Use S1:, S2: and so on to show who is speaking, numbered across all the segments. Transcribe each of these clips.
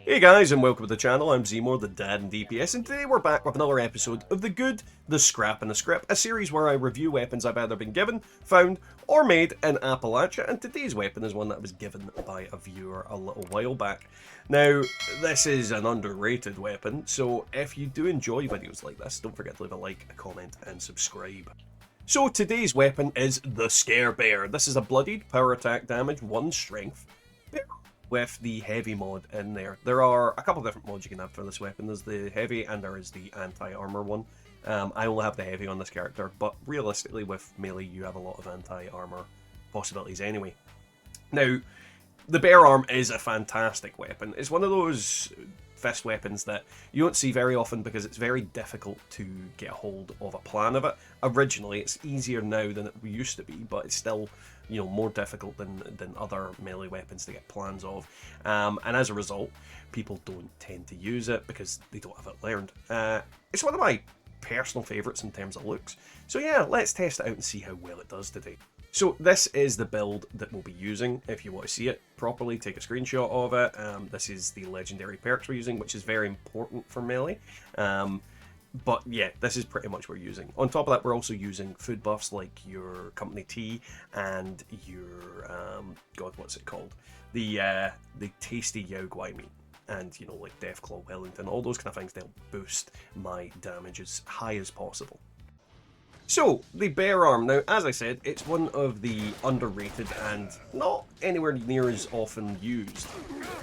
S1: Hey guys, and welcome to the channel. I'm Zmore, the dad in DPS, and today we're back with another episode of The Good, The Scrap, and The Script, a series where I review weapons I've either been given, found, or made in Appalachia, and today's weapon is one that was given by a viewer a little while back. Now, this is an underrated weapon, so if you do enjoy videos like this, don't forget to leave a like, a comment, and subscribe. So today's weapon is the Scare Bear. This is a bloodied, power attack damage, 1 strength, with the heavy mod in there. There are a couple of different mods you can have for this weapon. There's the heavy and there is the anti-armor one. I only have the heavy on this character, but realistically with melee you have a lot of anti-armor possibilities anyway. Now, the bear arm is a fantastic weapon. It's one of those fist weapons that you don't see very often because it's very difficult to get a hold of a plan of it. Originally, it's easier now than it used to be, but it's still, you know, more difficult than other melee weapons to get plans of. And as a result, people don't tend to use it because they don't have it learned. It's one of my personal favourites in terms of looks. So yeah, let's test it out and see how well it does today. So this is the build that we'll be using. If you want to see it properly, take a screenshot of it. This is the legendary perks we're using, which is very important for melee. But yeah, this is pretty much what we're using. On top of that, we're also using food buffs like your company tea and your, God, what's it called? The tasty Yao Guai meat. And, you know, like Deathclaw Wellington, all those kind of things, they'll boost my damage as high as possible. So, the bear arm. Now, as I said, it's one of the underrated and not anywhere near as often used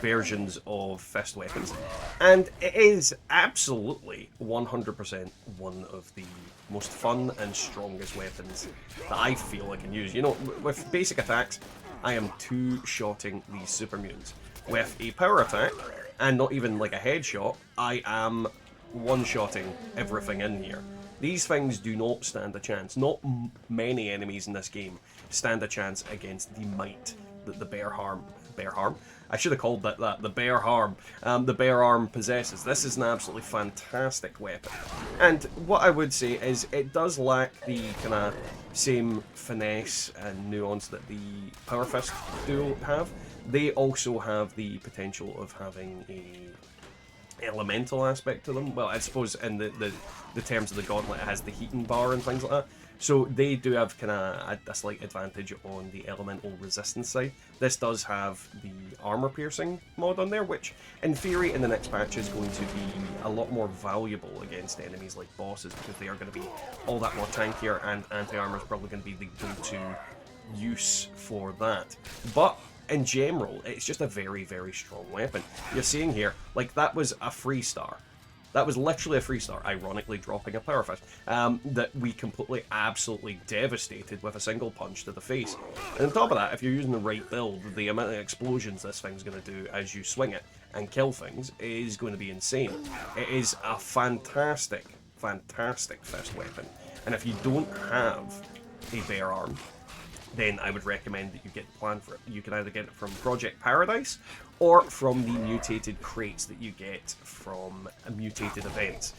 S1: versions of fist weapons. And it is absolutely 100% one of the most fun and strongest weapons that I feel I can use. You know, with basic attacks, I am two-shotting these super mutants. With a power attack, and not even like a headshot, I am one-shotting everything in here. These things do not stand a chance. Not many enemies in this game stand a chance against the might that the bear arm? I should have called that the bear arm possesses. This is an absolutely fantastic weapon. And what I would say is it does lack the kind of same finesse and nuance that the Power Fist do have. They also have the potential of having a elemental aspect to them. Well, I suppose in the terms of the gauntlet, it has the heating bar and things like that. So they do have kind of a slight advantage on the elemental resistance side. This does have the armor piercing mod on there, which in theory in the next patch is going to be a lot more valuable against enemies like bosses because they are going to be all that more tankier, and anti-armor is probably going to be the go-to use for that. But in general, it's just a very, very strong weapon. You're seeing here, like, that was a 3-star. That was literally a 3-star, ironically dropping a power fist, that we completely, absolutely devastated with a single punch to the face. And on top of that, if you're using the right build, the amount of explosions this thing's going to do as you swing it and kill things is going to be insane. It is a fantastic, fantastic fist weapon. And if you don't have a bear arm, then I would recommend that you get the plan for it. You can either get it from Project Paradise or from the mutated crates that you get from mutated events.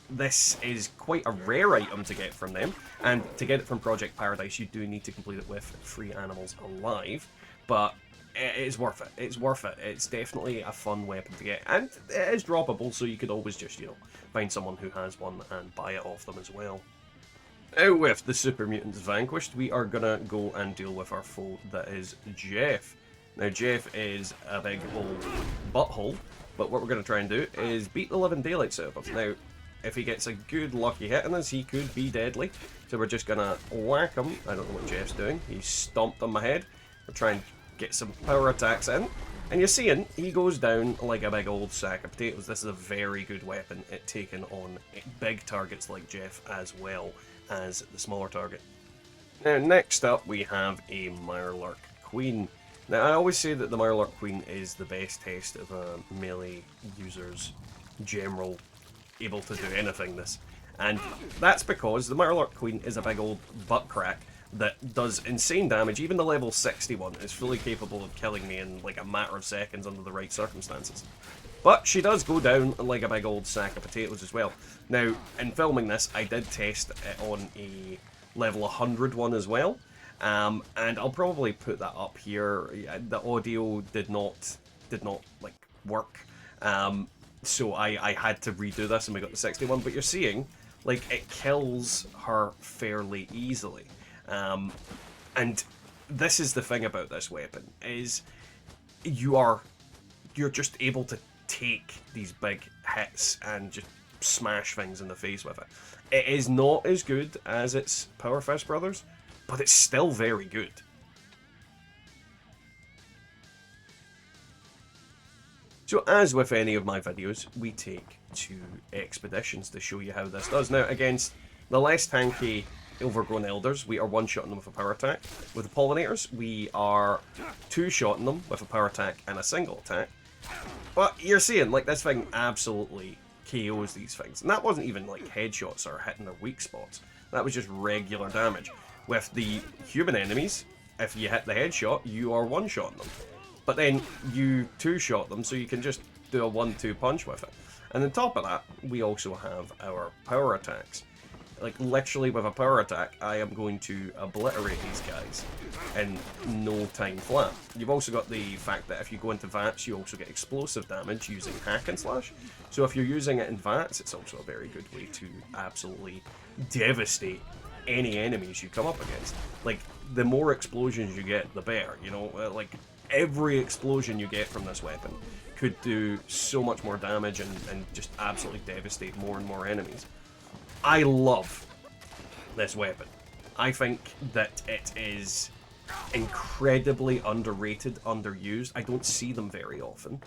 S1: This is quite a rare item to get from them, and to get it from Project Paradise you do need to complete it with 3 animals alive, but it is worth it. It's worth it. It's definitely a fun weapon to get, and it is droppable, so you could always just, you know, find someone who has one and buy it off them as well. Now, with the Super Mutants vanquished, we are gonna go and deal with our foe that is Jeff. Now, Jeff is a big old butthole, but what we're gonna try and do is beat the living daylights out of him. Now, if he gets a good lucky hit on us, he could be deadly. So we're just gonna whack him. I don't know what Jeff's doing. He's stomped on my head. We're trying to get some power attacks in. And you're seeing, he goes down like a big old sack of potatoes. This is a very good weapon at taking on big targets like Jeff as well as the smaller target. Now, next up we have a Mirelurk Queen. Now, I always say that the Mirelurk Queen is the best test of a melee user's general able to do anythingness. And that's because the Mirelurk Queen is a big old butt crack that does insane damage. Even the level 61 is fully capable of killing me in like a matter of seconds under the right circumstances. But she does go down like a big old sack of potatoes as well. Now, in filming this, I did test it on a level 100 one as well. And I'll probably put that up here. The audio did not like work. So I had to redo this and we got the 61, but you're seeing, like, it kills her fairly easily. And this is the thing about this weapon, is you're just able to take these big hits and just smash things in the face with it. It is not as good as its Power Fist brothers, but it's still very good. So as with any of my videos, we take 2 expeditions to show you how this does. Now, against the less tanky overgrown elders, we are one-shotting them with a power attack. With the pollinators, we are 2-shotting them with a power attack and a single attack. But you're seeing, like, this thing absolutely KOs these things. And that wasn't even, like, headshots or hitting their weak spots. That was just regular damage. With the human enemies, if you hit the headshot, you are one-shotting them. But then you 2-shot them, so you can just do a 1-2 punch with it. And on top of that, we also have our power attacks. Like, literally with a power attack, I am going to obliterate these guys in no time flat. You've also got the fact that if you go into VATS, you also get explosive damage using hack and slash. So if you're using it in VATS, it's also a very good way to absolutely devastate any enemies you come up against. Like, the more explosions you get, the better, you know? Like, every explosion you get from this weapon could do so much more damage and just absolutely devastate more and more enemies. I love this weapon. I think that it is incredibly underrated, underused. I don't see them very often.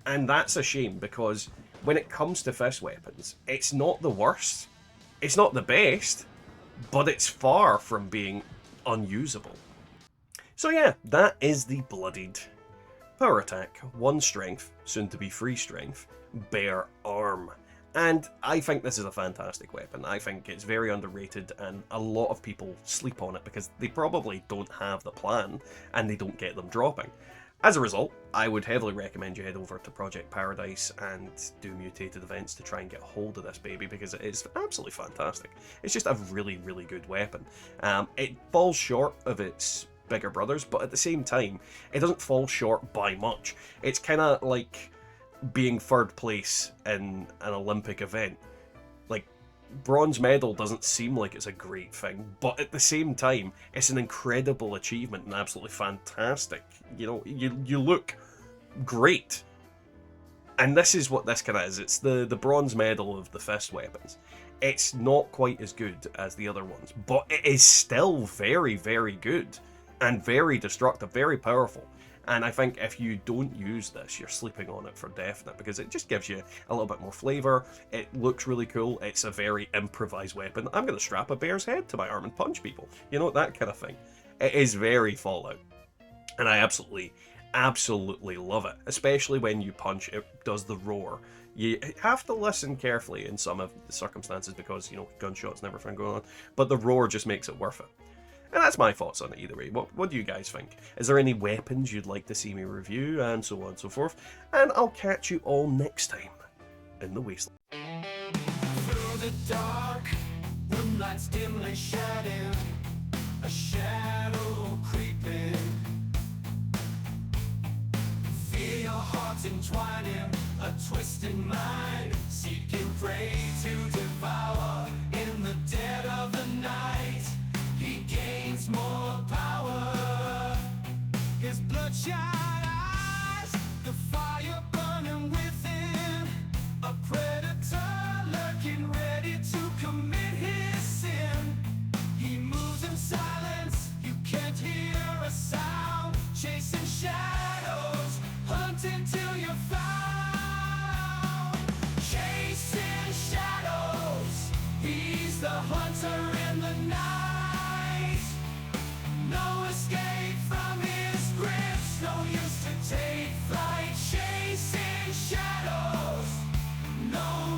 S1: And that's a shame, because when it comes to fist weapons, it's not the worst, it's not the best, but it's far from being unusable. So yeah, that is the bloodied power attack, 1 strength, soon to be 3 strength, bare arm. And I think this is a fantastic weapon. I think it's very underrated, and a lot of people sleep on it because they probably don't have the plan and they don't get them dropping. As a result, I would heavily recommend you head over to Project Paradise and do mutated events to try and get hold of this baby, because it is absolutely fantastic. It's just a really, really good weapon. It falls short of its bigger brothers, but at the same time, it doesn't fall short by much. It's kind of like being 3rd place in an Olympic event. Like, bronze medal doesn't seem like it's a great thing, but at the same time, it's an incredible achievement and absolutely fantastic. You know, you look great. And this is what this kind of is. It's the bronze medal of the fist weapons. It's not quite as good as the other ones, but it is still very, very good and very destructive, very powerful. And I think if you don't use this, you're sleeping on it for definite, because it just gives you a little bit more flavour. It looks really cool. It's a very improvised weapon. I'm going to strap a bear's head to my arm and punch people. You know, that kind of thing. It is very Fallout. And I absolutely, absolutely love it. Especially when you punch, it does the roar. You have to listen carefully in some of the circumstances because, you know, gunshots and everything going on. But the roar just makes it worth it. And that's my thoughts on it either way. What do you guys think? Is there any weapons you'd like to see me review, and so on and so forth? And I'll catch you all next time in the wasteland.
S2: Through the dark, moonlight's dimly shining, a shadow creeping. Feel your heart entwining, a twisted mind, seeking prey to devour in the dead of the night. He gains more power, his bloodshot